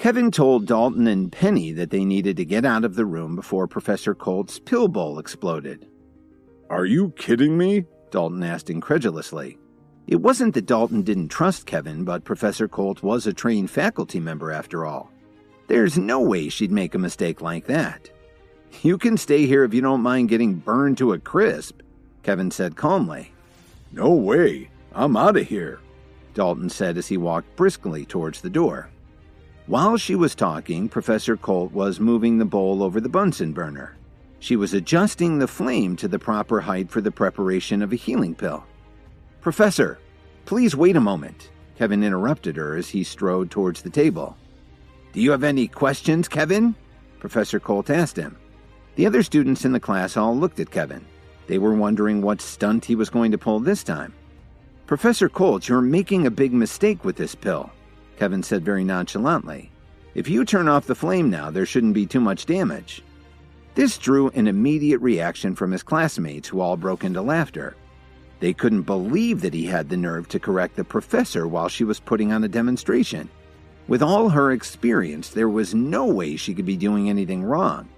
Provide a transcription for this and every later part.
Kevin told Dalton and Penny that they needed to get out of the room before Professor Colt's pill bowl exploded. "Are you kidding me?" Dalton asked incredulously. It wasn't that Dalton didn't trust Kevin, but Professor Colt was a trained faculty member after all. There's no way she'd make a mistake like that. "You can stay here if you don't mind getting burned to a crisp," Kevin said calmly. "No way. I'm out of here," Dalton said as he walked briskly towards the door. While she was talking, Professor Colt was moving the bowl over the Bunsen burner. She was adjusting the flame to the proper height for the preparation of a healing pill. "Professor, please wait a moment," Kevin interrupted her as he strode towards the table. "Do you have any questions, Kevin?" Professor Colt asked him. The other students in the class all looked at Kevin. They were wondering what stunt he was going to pull this time. "Professor Colt, you're making a big mistake with this pill," Kevin said very nonchalantly. "If you turn off the flame now, there shouldn't be too much damage." This drew an immediate reaction from his classmates, who all broke into laughter. They couldn't believe that he had the nerve to correct the professor while she was putting on a demonstration. With all her experience, there was no way she could be doing anything wrong.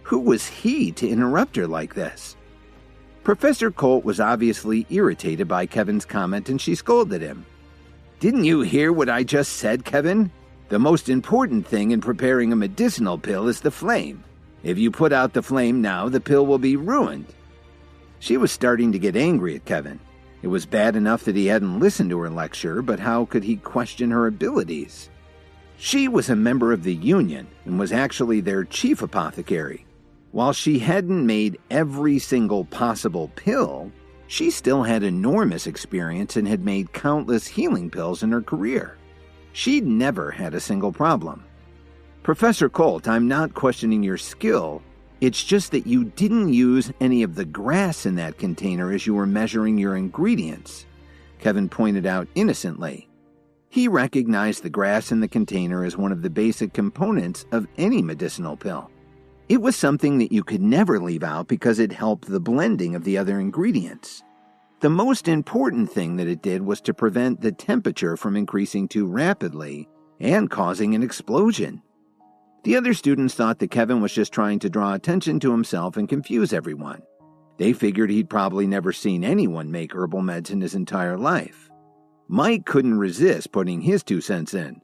Who was he to interrupt her like this? Professor Colt was obviously irritated by Kevin's comment, and she scolded him. "Didn't you hear what I just said, Kevin? The most important thing in preparing a medicinal pill is the flame. If you put out the flame now, the pill will be ruined." She was starting to get angry at Kevin. It was bad enough that he hadn't listened to her lecture, but how could he question her abilities? She was a member of the union and was actually their chief apothecary. While she hadn't made every single possible pill, she still had enormous experience and had made countless healing pills in her career. She'd never had a single problem. "Professor Colt, I'm not questioning your skill. It's just that you didn't use any of the grass in that container as you were measuring your ingredients," Kevin pointed out innocently. He recognized the grass in the container as one of the basic components of any medicinal pill. It was something that you could never leave out because it helped the blending of the other ingredients. The most important thing that it did was to prevent the temperature from increasing too rapidly and causing an explosion. The other students thought that Kevin was just trying to draw attention to himself and confuse everyone. They figured he'd probably never seen anyone make herbal meds in his entire life. Mike couldn't resist putting his 2 cents in.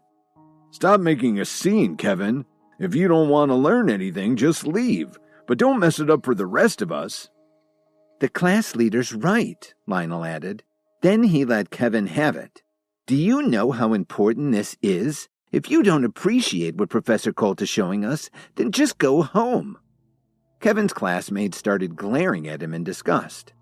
"Stop making a scene, Kevin. If you don't want to learn anything, just leave. But don't mess it up for the rest of us." "The class leader's right," Lionel added. Then he let Kevin have it. "Do you know how important this is? If you don't appreciate what Professor Colt is showing us, then just go home." Kevin's classmates started glaring at him in disgust.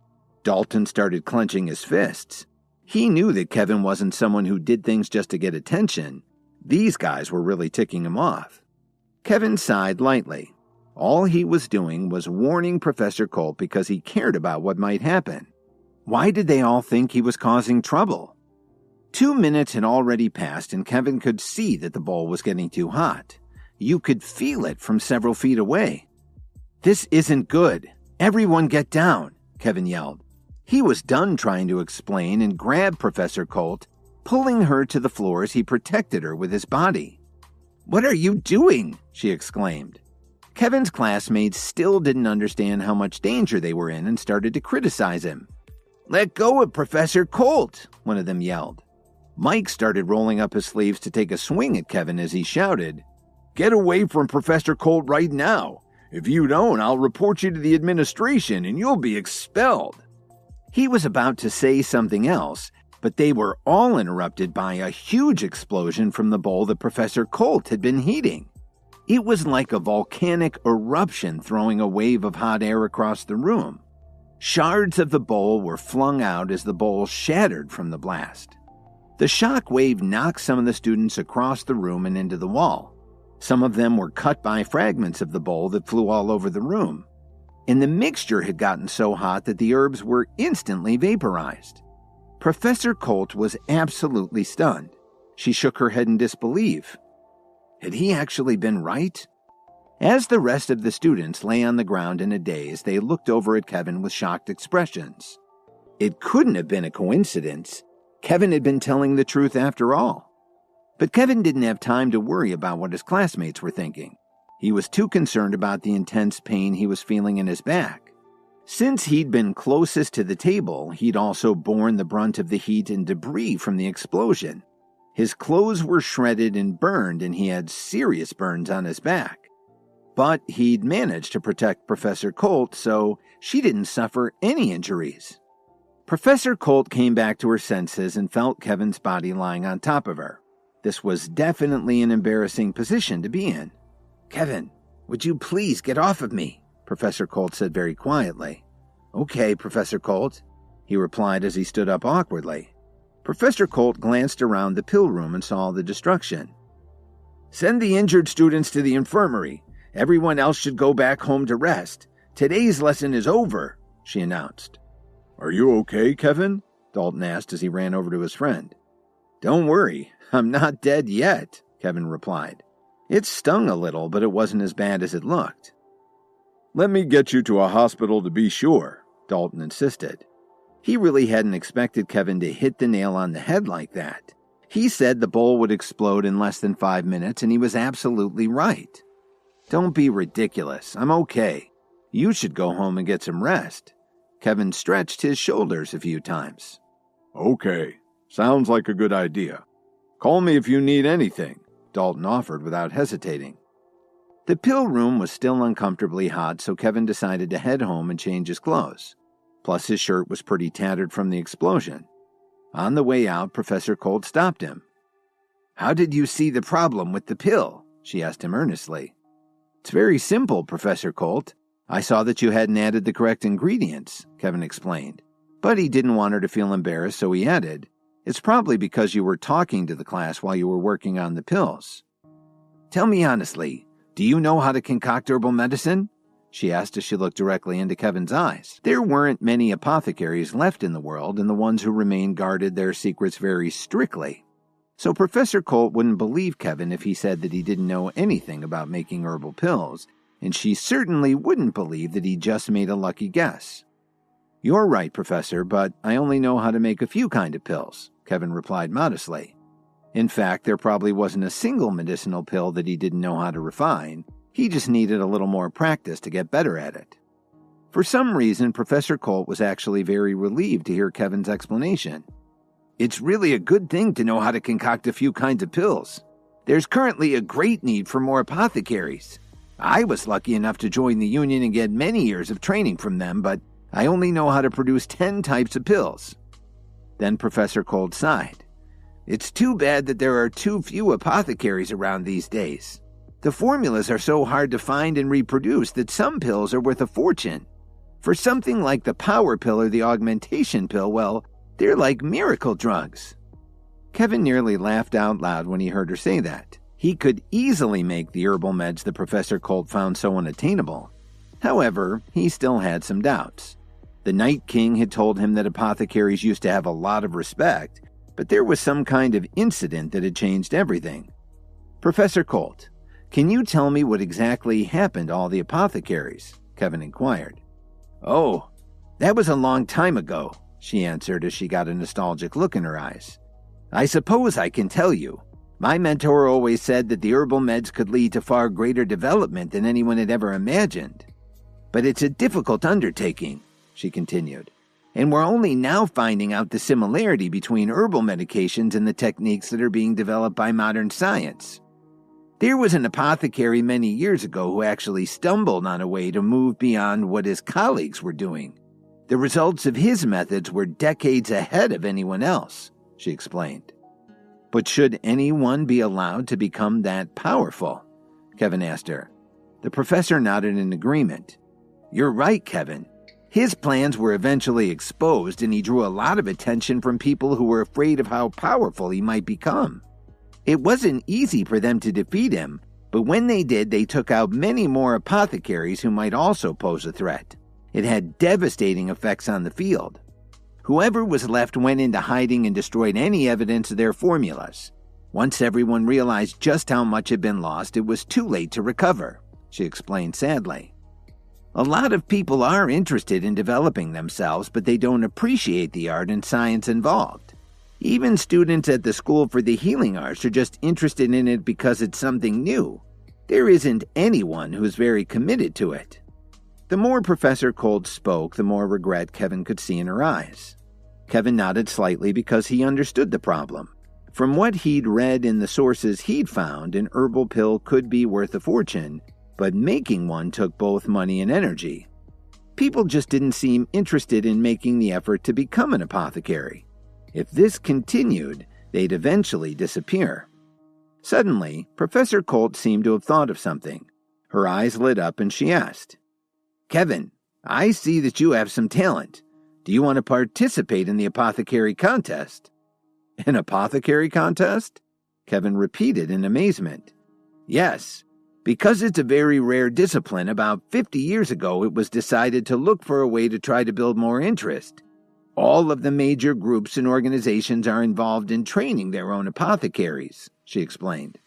Dalton started clenching his fists. He knew that Kevin wasn't someone who did things just to get attention. These guys were really ticking him off. Kevin sighed lightly. All he was doing was warning Professor Colt because he cared about what might happen. Why did they all think he was causing trouble? 2 minutes had already passed, and Kevin could see that the bowl was getting too hot. You could feel it from several feet away. "This isn't good. Everyone get down," Kevin yelled. He was done trying to explain and grabbed Professor Colt, pulling her to the floor as he protected her with his body. "What are you doing?" she exclaimed. Kevin's classmates still didn't understand how much danger they were in and started to criticize him. "Let go of Professor Colt," one of them yelled. Mike started rolling up his sleeves to take a swing at Kevin as he shouted, "Get away from Professor Colt right now. If you don't, I'll report you to the administration and you'll be expelled." He was about to say something else, but they were all interrupted by a huge explosion from the bowl that Professor Colt had been heating. It was like a volcanic eruption throwing a wave of hot air across the room. Shards of the bowl were flung out as the bowl shattered from the blast. The shock wave knocked some of the students across the room and into the wall. Some of them were cut by fragments of the bowl that flew all over the room. And the mixture had gotten so hot that the herbs were instantly vaporized. Professor Colt was absolutely stunned. She shook her head in disbelief. Had he actually been right? As the rest of the students lay on the ground in a daze, they looked over at Kevin with shocked expressions. It couldn't have been a coincidence. Kevin had been telling the truth after all. But Kevin didn't have time to worry about what his classmates were thinking. He was too concerned about the intense pain he was feeling in his back. Since he'd been closest to the table, he'd also borne the brunt of the heat and debris from the explosion. His clothes were shredded and burned, and he had serious burns on his back. But he'd managed to protect Professor Colt, so she didn't suffer any injuries. Professor Colt came back to her senses and felt Kevin's body lying on top of her. This was definitely an embarrassing position to be in. "Kevin, would you please get off of me?" Professor Colt said very quietly. "Okay, Professor Colt," he replied as he stood up awkwardly. Professor Colt glanced around the pill room and saw the destruction. "Send the injured students to the infirmary. Everyone else should go back home to rest. Today's lesson is over," she announced. "Are you okay, Kevin?" Dalton asked as he ran over to his friend. "Don't worry, I'm not dead yet," Kevin replied. It stung a little, but it wasn't as bad as it looked. "Let me get you to a hospital to be sure," Dalton insisted. He really hadn't expected Kevin to hit the nail on the head like that. He said the bowl would explode in less than 5 minutes, and he was absolutely right. "Don't be ridiculous. I'm okay. You should go home and get some rest." Kevin stretched his shoulders a few times. "Okay. Sounds like a good idea. Call me if you need anything," Dalton offered without hesitating. The pill room was still uncomfortably hot, so Kevin decided to head home and change his clothes. Plus, his shirt was pretty tattered from the explosion. On the way out, Professor Colt stopped him. "How did you see the problem with the pill?" she asked him earnestly. "It's very simple, Professor Colt. I saw that you hadn't added the correct ingredients," Kevin explained. But he didn't want her to feel embarrassed, so he added, "It's probably because you were talking to the class while you were working on the pills." "Tell me honestly, do you know how to concoct herbal medicine?" she asked as she looked directly into Kevin's eyes. There weren't many apothecaries left in the world, and the ones who remained guarded their secrets very strictly. So Professor Colt wouldn't believe Kevin if he said that he didn't know anything about making herbal pills, and she certainly wouldn't believe that he just made a lucky guess. "You're right, Professor, but I only know how to make a few kind of pills," Kevin replied modestly. In fact, there probably wasn't a single medicinal pill that he didn't know how to refine. He just needed a little more practice to get better at it. For some reason, Professor Colt was actually very relieved to hear Kevin's explanation. "It's really a good thing to know how to concoct a few kinds of pills. There's currently a great need for more apothecaries. I was lucky enough to join the union and get many years of training from them, but I only know how to produce 10 types of pills." Then Professor Colt sighed. "It's too bad that there are too few apothecaries around these days. The formulas are so hard to find and reproduce that some pills are worth a fortune. For something like the power pill or the augmentation pill, well, they're like miracle drugs." Kevin nearly laughed out loud when he heard her say that. He could easily make the herbal meds that Professor Colt found so unattainable. However, he still had some doubts. The Night King had told him that apothecaries used to have a lot of respect, but there was some kind of incident that had changed everything. "Professor Colt, can you tell me what exactly happened to all the apothecaries?" Kevin inquired. "Oh, that was a long time ago," she answered as she got a nostalgic look in her eyes. "I suppose I can tell you. My mentor always said that the herbal meds could lead to far greater development than anyone had ever imagined. But it's a difficult undertaking," she continued, "and we're only now finding out the similarity between herbal medications and the techniques that are being developed by modern science. There was an apothecary many years ago who actually stumbled on a way to move beyond what his colleagues were doing. The results of his methods were decades ahead of anyone else," she explained. "But should anyone be allowed to become that powerful?" Kevin asked her. The professor nodded in agreement. "You're right, Kevin. His plans were eventually exposed, and he drew a lot of attention from people who were afraid of how powerful he might become. It wasn't easy for them to defeat him, but when they did, they took out many more apothecaries who might also pose a threat. It had devastating effects on the field. Whoever was left went into hiding and destroyed any evidence of their formulas. Once everyone realized just how much had been lost, it was too late to recover," she explained sadly. "A lot of people are interested in developing themselves, but they don't appreciate the art and science involved. Even students at the School for the Healing Arts are just interested in it because it's something new. There isn't anyone who's very committed to it." The more Professor Colt spoke, the more regret Kevin could see in her eyes. Kevin nodded slightly because he understood the problem. From what he'd read in the sources he'd found, an herbal pill could be worth a fortune, but making one took both money and energy. People just didn't seem interested in making the effort to become an apothecary. If this continued, they'd eventually disappear. Suddenly, Professor Colt seemed to have thought of something. Her eyes lit up and she asked, "Kevin, I see that you have some talent. Do you want to participate in the apothecary contest?" "An apothecary contest?" Kevin repeated in amazement. "Yes. Because it's a very rare discipline, about 50 years ago it was decided to look for a way to try to build more interest. All of the major groups and organizations are involved in training their own apothecaries," she explained.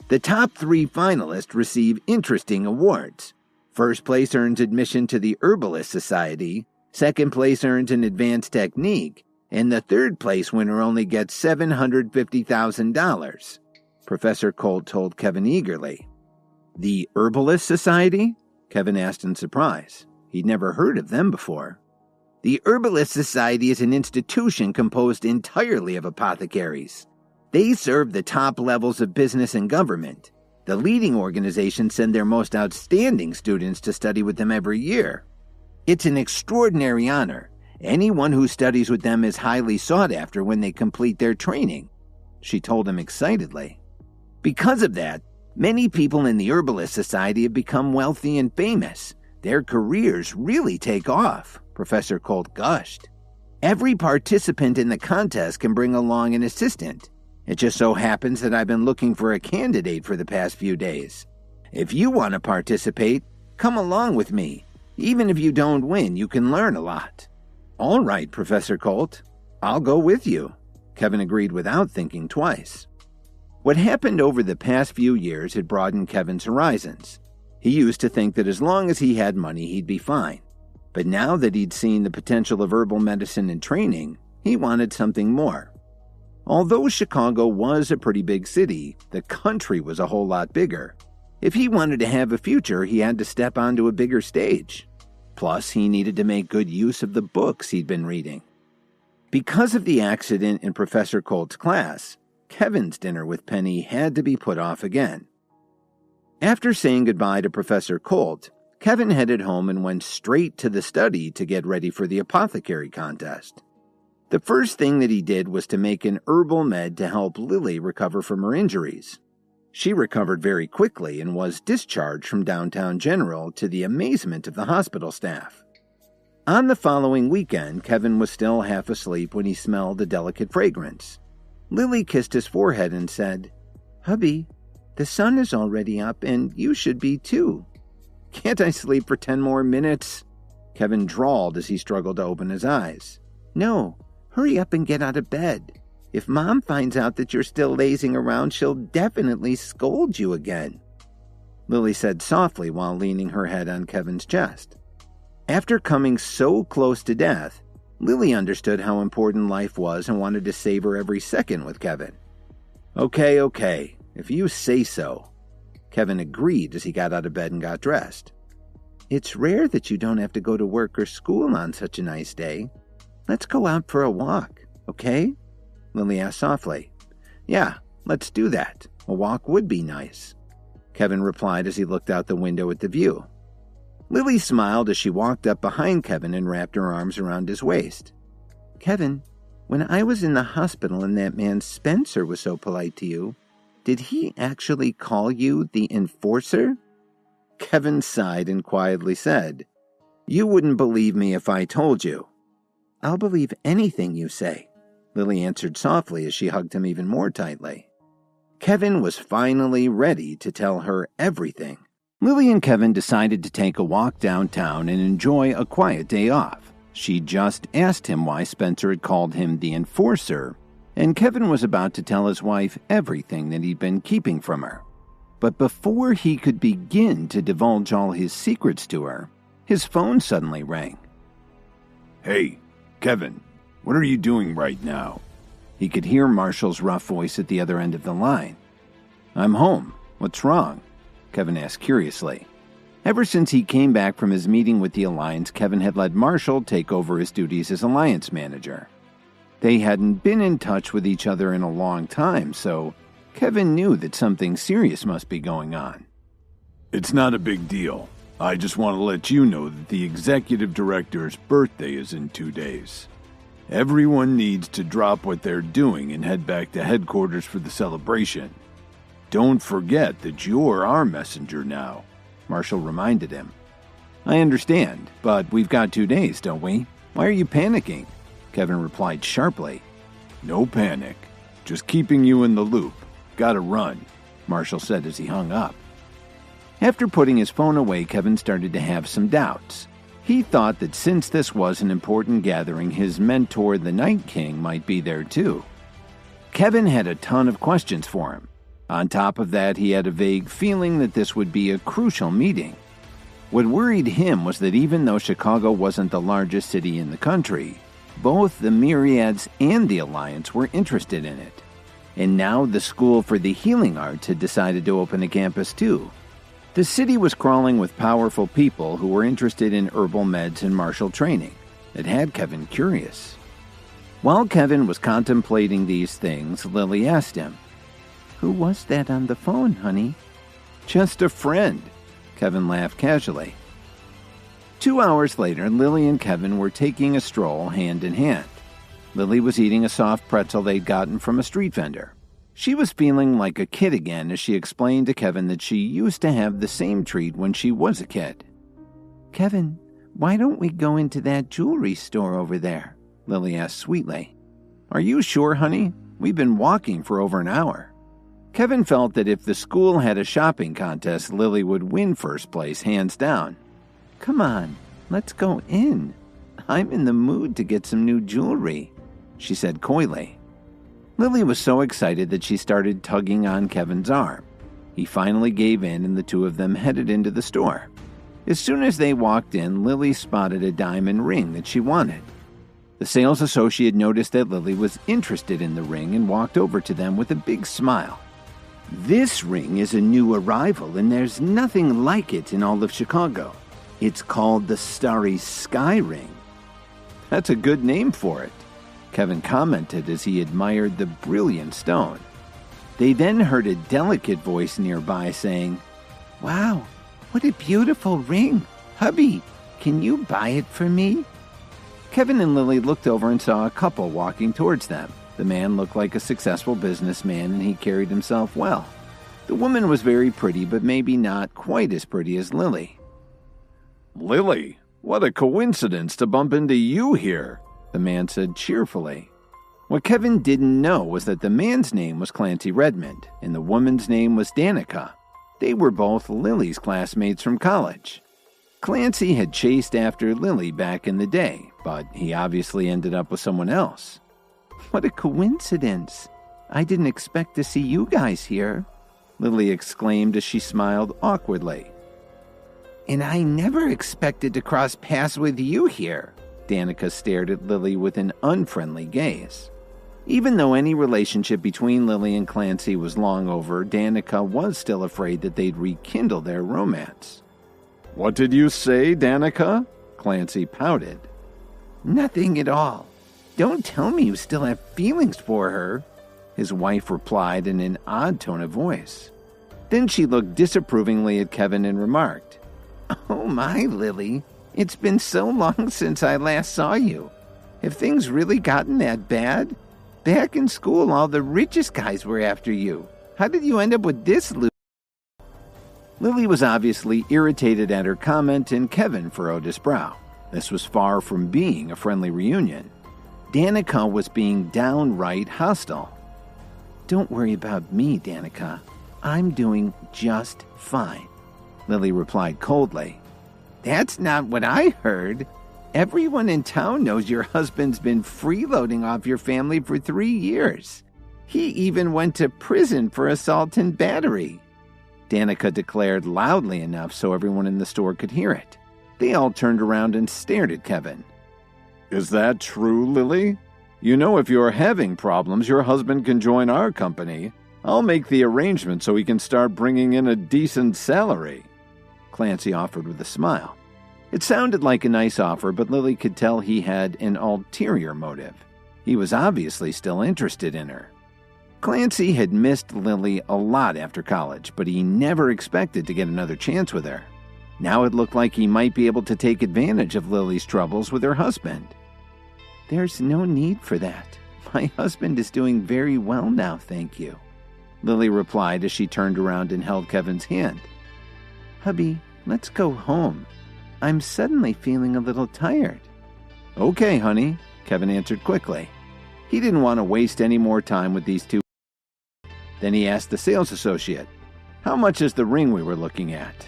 "The top 3 finalists receive interesting awards. First place earns admission to the Herbalist Society, second place earns an advanced technique, and the third place winner only gets $750,000. Professor Colt told Kevin eagerly. "The Herbalist Society?" Kevin asked in surprise. He'd never heard of them before. "The Herbalist Society is an institution composed entirely of apothecaries. They serve the top levels of business and government. The leading organizations send their most outstanding students to study with them every year. It's an extraordinary honor. Anyone who studies with them is highly sought after when they complete their training," she told him excitedly. "Because of that, many people in the Herbalist Society have become wealthy and famous. Their careers really take off," Professor Colt gushed. "Every participant in the contest can bring along an assistant. It just so happens that I've been looking for a candidate for the past few days. If you want to participate, come along with me. Even if you don't win, you can learn a lot." "All right, Professor Colt. I'll go with you," Kevin agreed without thinking twice. What happened over the past few years had broadened Kevin's horizons. He used to think that as long as he had money, he'd be fine. But now that he'd seen the potential of herbal medicine and training, he wanted something more. Although Chicago was a pretty big city, the country was a whole lot bigger. If he wanted to have a future, he had to step onto a bigger stage. Plus, he needed to make good use of the books he'd been reading. Because of the accident in Professor Colt's class, Kevin's dinner with Penny had to be put off again. After saying goodbye to Professor Colt, Kevin headed home and went straight to the study to get ready for the apothecary contest. The first thing that he did was to make an herbal med to help Lily recover from her injuries. She recovered very quickly and was discharged from Downtown General to the amazement of the hospital staff. On the following weekend, Kevin was still half asleep when he smelled a delicate fragrance. Lily kissed his forehead and said, "Hubby, the sun is already up and you should be too." "Can't I sleep for 10 more minutes?" Kevin drawled as he struggled to open his eyes. "No, hurry up and get out of bed. If Mom finds out that you're still lazing around, she'll definitely scold you again," Lily said softly while leaning her head on Kevin's chest. After coming so close to death, Lily understood how important life was and wanted to savor every second with Kevin. Okay, if you say so," Kevin agreed as he got out of bed and got dressed. "It's rare that you don't have to go to work or school on such a nice day. Let's go out for a walk, okay?" Lily asked softly. "Yeah, let's do that. A walk would be nice," Kevin replied as he looked out the window at the view. Lily smiled as she walked up behind Kevin and wrapped her arms around his waist. "Kevin, when I was in the hospital and that man Spencer was so polite to you, did he actually call you the enforcer?" Kevin sighed and quietly said, "You wouldn't believe me if I told you." "I'll believe anything you say," Lily answered softly as she hugged him even more tightly. Kevin was finally ready to tell her everything. Lily and Kevin decided to take a walk downtown and enjoy a quiet day off. She just asked him why Spencer had called him the enforcer, and Kevin was about to tell his wife everything that he'd been keeping from her. But before he could begin to divulge all his secrets to her, his phone suddenly rang. "Hey, Kevin, what are you doing right now?" He could hear Marshall's rough voice at the other end of the line. "I'm home. What's wrong?" Kevin asked curiously. Ever since he came back from his meeting with the Alliance, Kevin had let Marshall take over his duties as Alliance manager. They hadn't been in touch with each other in a long time, so Kevin knew that something serious must be going on. "It's not a big deal. I just want to let you know that the executive director's birthday is in 2 days. Everyone needs to drop what they're doing and head back to headquarters for the celebration. Don't forget that you're our messenger now," Marshall reminded him. "I understand, but we've got 2 days, don't we? Why are you panicking?" Kevin replied sharply. "No panic. Just keeping you in the loop. Gotta run," Marshall said as he hung up. After putting his phone away, Kevin started to have some doubts. He thought that since this was an important gathering, his mentor, the Night King, might be there too. Kevin had a ton of questions for him. On top of that, he had a vague feeling that this would be a crucial meeting. What worried him was that even though Chicago wasn't the largest city in the country, both the Myriads and the Alliance were interested in it. And now the School for the Healing Arts had decided to open a campus too. The city was crawling with powerful people who were interested in herbal meds and martial training. It had Kevin curious. While Kevin was contemplating these things, Lily asked him, "Who was that on the phone, honey?" "Just a friend," Kevin laughed casually. 2 hours later, Lily and Kevin were taking a stroll hand in hand. Lily was eating a soft pretzel they'd gotten from a street vendor. She was feeling like a kid again as she explained to Kevin that she used to have the same treat when she was a kid. "Kevin, why don't we go into that jewelry store over there?" Lily asked sweetly. "Are you sure, honey? We've been walking for over an hour." Kevin felt that if the school had a shopping contest, Lily would win first place, hands down. "Come on, let's go in. I'm in the mood to get some new jewelry," she said coyly. Lily was so excited that she started tugging on Kevin's arm. He finally gave in and the two of them headed into the store. As soon as they walked in, Lily spotted a diamond ring that she wanted. The sales associate noticed that Lily was interested in the ring and walked over to them with a big smile. "This ring is a new arrival and there's nothing like it in all of Chicago. It's called the Starry Sky Ring." "That's a good name for it," Kevin commented as he admired the brilliant stone. They then heard a delicate voice nearby saying, "Wow, what a beautiful ring. Hubby, can you buy it for me?" Kevin and Lily looked over and saw a couple walking towards them. The man looked like a successful businessman and he carried himself well. The woman was very pretty, but maybe not quite as pretty as Lily. "Lily, what a coincidence to bump into you here," the man said cheerfully. What Kevin didn't know was that the man's name was Clancy Redmond, and the woman's name was Danica. They were both Lily's classmates from college. Clancy had chased after Lily back in the day, but he obviously ended up with someone else. "What a coincidence. I didn't expect to see you guys here," Lily exclaimed as she smiled awkwardly. "And I never expected to cross paths with you here." Danica stared at Lily with an unfriendly gaze. Even though any relationship between Lily and Clancy was long over, Danica was still afraid that they'd rekindle their romance. "What did you say, Danica?" Clancy pouted. "Nothing at all. Don't tell me you still have feelings for her," his wife replied in an odd tone of voice. Then she looked disapprovingly at Kevin and remarked, "Oh my, Lily, it's been so long since I last saw you. Have things really gotten that bad? Back in school, all the richest guys were after you. How did you end up with this loser?" Lily was obviously irritated at her comment, and Kevin furrowed his brow. This was far from being a friendly reunion. Danica was being downright hostile. "Don't worry about me, Danica. I'm doing just fine," Lily replied coldly. "That's not what I heard. Everyone in town knows your husband's been freeloading off your family for 3 years. He even went to prison for assault and battery," Danica declared loudly enough so everyone in the store could hear it. They all turned around and stared at Kevin. "Is that true, Lily?" You know, if you're having problems, your husband can join our company. I'll make the arrangement so he can start bringing in a decent salary," Clancy offered with a smile. It sounded like a nice offer, but Lily could tell he had an ulterior motive. He was obviously still interested in her. Clancy had missed Lily a lot after college, but he never expected to get another chance with her. Now it looked like he might be able to take advantage of Lily's troubles with her husband. "There's no need for that. My husband is doing very well now, thank you," Lily replied as she turned around and held Kevin's hand. "Hubby, let's go home. I'm suddenly feeling a little tired." "Okay, honey," Kevin answered quickly. He didn't want to waste any more time with these two. Then he asked the sales associate, "How much is the ring we were looking at?"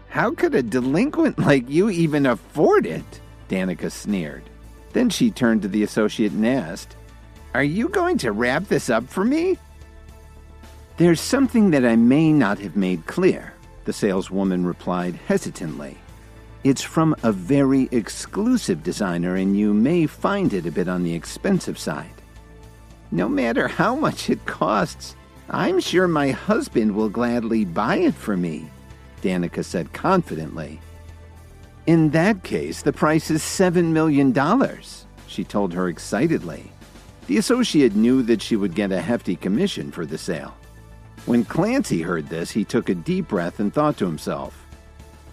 "How could a delinquent like you even afford it?" Danica sneered. Then she turned to the associate and asked, "Are you going to wrap this up for me?" "There's something that I may not have made clear," the saleswoman replied hesitantly. "It's from a very exclusive designer, and you may find it a bit on the expensive side." "No matter how much it costs, I'm sure my husband will gladly buy it for me," Danica said confidently. "In that case, the price is $7 million, she told her excitedly. The associate knew that she would get a hefty commission for the sale. When Clancy heard this, he took a deep breath and thought to himself,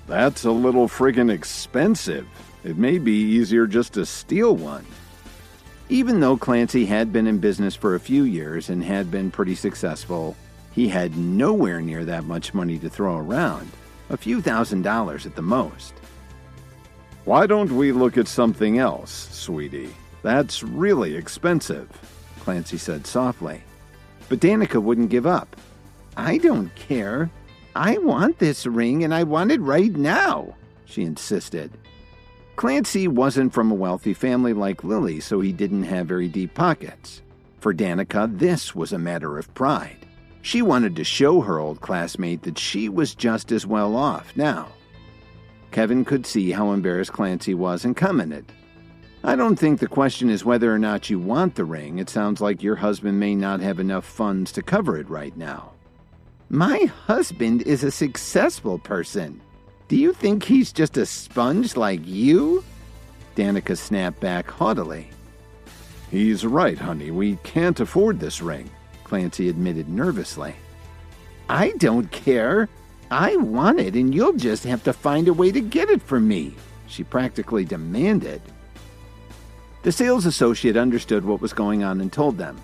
"That's a little friggin' expensive. It may be easier just to steal one." Even though Clancy had been in business for a few years and had been pretty successful, he had nowhere near that much money to throw around, a few $1,000s at the most. "Why don't we look at something else, sweetie? That's really expensive," Clancy said softly. But Danica wouldn't give up. "I don't care. I want this ring and I want it right now," she insisted. Clancy wasn't from a wealthy family like Lily, so he didn't have very deep pockets. For Danica, this was a matter of pride. She wanted to show her old classmate that she was just as well off now. Kevin could see how embarrassed Clancy was and commented, "I don't think the question is whether or not you want the ring. It sounds like your husband may not have enough funds to cover it right now." "My husband is a successful person. Do you think he's just a sponge like you?" Danica snapped back haughtily. "He's right, honey. We can't afford this ring," Clancy admitted nervously. "I don't care. I want it, and you'll just have to find a way to get it for me," she practically demanded. The sales associate understood what was going on and told them,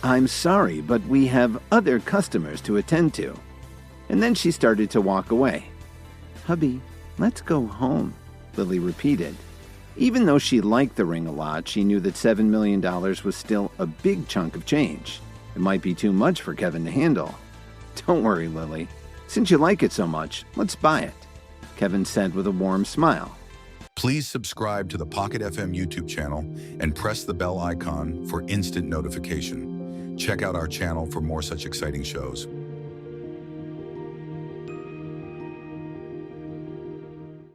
"I'm sorry, but we have other customers to attend to." And then she started to walk away. "Hubby, let's go home," Lily repeated. Even though she liked the ring a lot, she knew that $7 million was still a big chunk of change. It might be too much for Kevin to handle. "Don't worry, Lily. Since you like it so much, let's buy it," Kevin said with a warm smile. Please subscribe to the Pocket FM YouTube channel and press the bell icon for instant notification. Check out our channel for more such exciting shows.